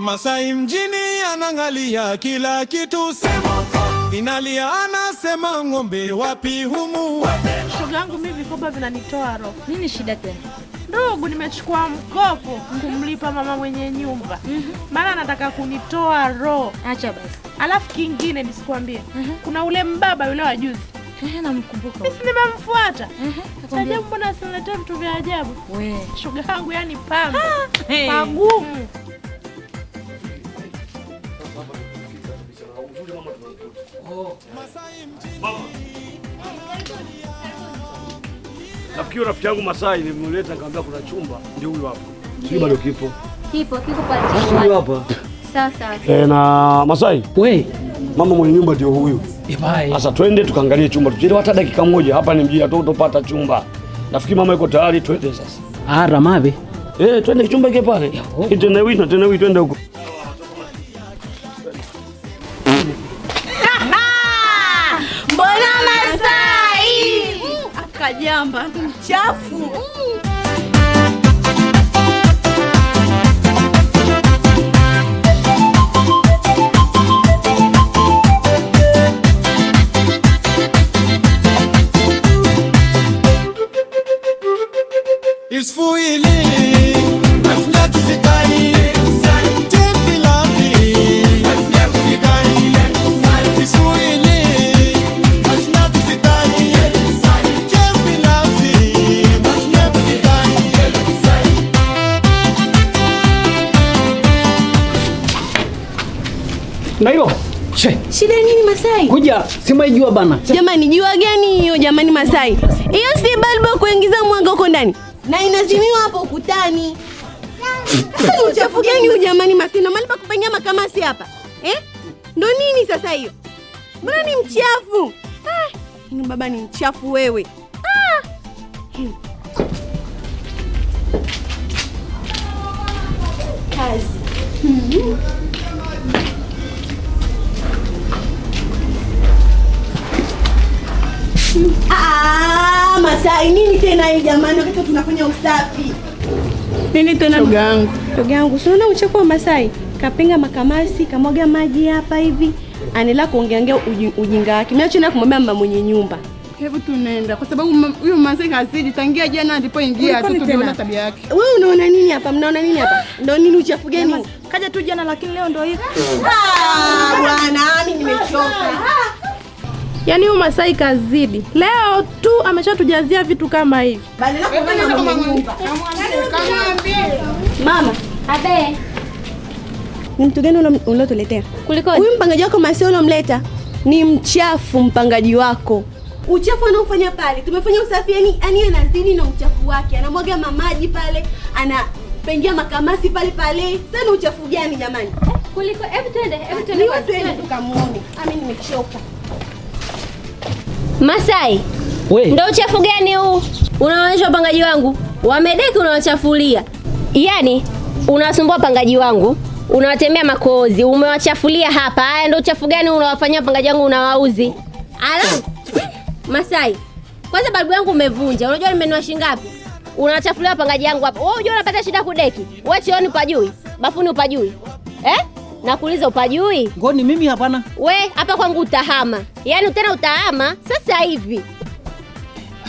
Masai mjini anangalia kila kitu, inalia anasema ng'ombe wapi humu. Shoga yangu mimi vikoba vinanitoa roho. Nini shida tena? Ndugu, nimechukua mkopo kumlipa mama mwenye nyumba. Maana anataka kunitoa roho. Acha basi. Alafu kingine nisikwambie. Kuna ule mbaba yule wa juzi. Namkumbuka. Mimi nimemfuata. Ajabu, mbona asiniletea vitu vya ajabu? We, shoga yangu yani pambe. Magumu. Nafikiri rafiki yangu Masai nimemleta nikamwambia kuna chumba ndio huyo hapo. Sio bado kipo. Kipo pale. Sio hapa. Sawa. Na Masai. We, Mama mwenye nyumba ndio huyu. Bye. Sasa twende tukaangalie chumba. Tuchelewa hata dakika moja. Hapa ni mjia tu utapata chumba. Nafikiri mama yuko tayari, twende sasa. Ramabe. Twende chumba kile pale. Tena wii twende huko. Mbona Masai? Akajamba mchafu. Nailo. Shida nini Masai? Kuja, sema jua bana. Jamani, jua gani hiyo jamani Masai? Hiyo si balbu kuingiza mwanga huko ndani. Na inazimiwa hapo ukutani. Ni uchafu gani huyo jamani Masai? Na mali pa kupengia makamasi hapa. Ndo nini sasa hiyo? Mbona ni mchafu? Ni baba ni mchafu wewe. Kazi. Masai nini tena hii jamani, wakati tunafanya usafi? Nini tena shoga yangu? Shoga yangu, unaona uchafu wa Masai? Kapenga makamasi, kamwaga maji hapa hivi. Anaendelea kuongeongea ujinga wake. Mimi acha kumwambia mama mwenye nyumba. Hebu tunaenda kwa sababu huyu Masai kazidi tangia jana alipoingia tu tuliona tabia yake. Wewe unaona nini hapa? Mnaona nini hapa? Ndio nini uchafu gani? Kaja tu jana lakini leo ndio hivi. Bwana, mimi nimechoka. Yaani huyu Masai kazidi. Leo tu ameshatujazia vitu kama hivi. Badala kuona mama nyumba. Mama, Abe. ni mtu gani ulotuletea? Kuliko Huyu mpangaji wako Masai ulomleta ni mchafu mpangaji wako. Uchafu anaofanya pale. Tumefanya usafi yani anazidi na uchafu wake. Anamwaga mamaji pale, anapengia makamasi pale. Sana uchafu gani jamani? Kuliko hebu twende Twende tukamuone. Mimi nimechoka. Masai. We. Ndio uchafu gani huu? Unaonyesha wapangaji wangu. Wamedeki unawachafulia. Yaani unawasumbua wapangaji wangu, unawatemea makozi, umewachafulia hapa. Haya ndio uchafu gani unawafanyia wapangaji wangu unawauzi? Alafu Masai, kwanza balbu yangu umevunja. Unajua nimenunua shilingi ngapi? Unawachafulia wapangaji wangu hapa. Wewe unajua unapata shida kudeki. Wewe chooni upajui, bafuni upajui. Nakuuliza upajui? Ngoni mimi hapana. We, hapa kwangu utahama. Yaani tena utahama sasa hivi.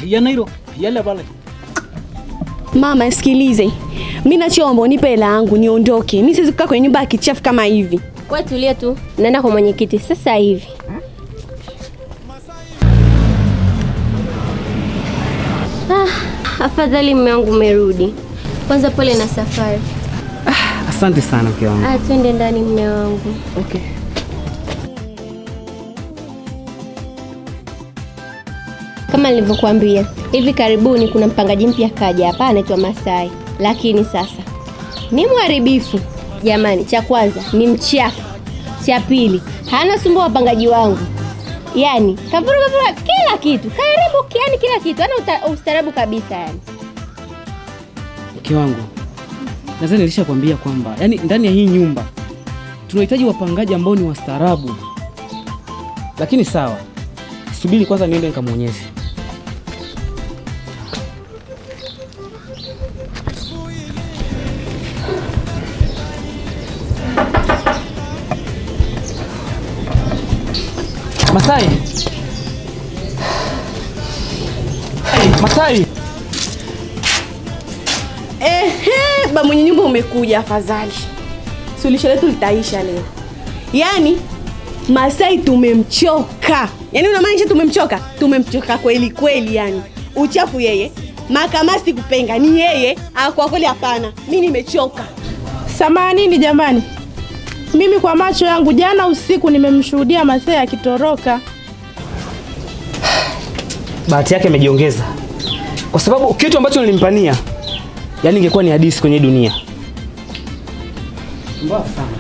Ya Nailo, yale pale. Mama, sikilize. Mimi nachoomba unipe hela yangu niondoke. Mimi siwezi kukaa kwenye nyumba ya kichafu kama hivi. Wewe tulia tu. Naenda kwa mwenyekiti sasa hivi. Afadhali mume wangu umerudi. Kwanza pole na safari. Asante sana mke wangu. Twende ndani mume wangu. Okay. Kama nilivyokuambia, hivi karibuni kuna mpangaji mpya kaja hapa anaitwa Masai. Lakini sasa ni mharibifu. Jamani, cha kwanza ni mchafu. Cha pili, hana sumbua wapangaji wangu. Yaani, kavuruga kila kitu. Karibu yani kila kitu. Hana ustaarabu kabisa yani. Mke wangu. Nadhani nilishakwambia kwamba yani ndani ya hii nyumba tunahitaji wapangaji ambao ni wastaarabu. Lakini sawa. Subiri kwanza niende nikamuonyeshe. Masai. Masai. Ba mwenye nyumba umekuja, afadhali. Suluhisho letu litaisha leo. Yaani Masai tumemchoka. Yaani unamaanisha tumemchoka? Tumemchoka kweli kweli yani. Uchafu yeye, makamasi kupenga ni yeye, kwa kweli hapana. Mimi nimechoka. Samanini jamani. Mimi kwa macho yangu jana usiku nimemshuhudia Masai akitoroka. Bahati yake imejiongeza. Kwa sababu kitu ambacho nilimpania, yani ingekuwa ni hadithi kwenye dunia. Mbaya sana.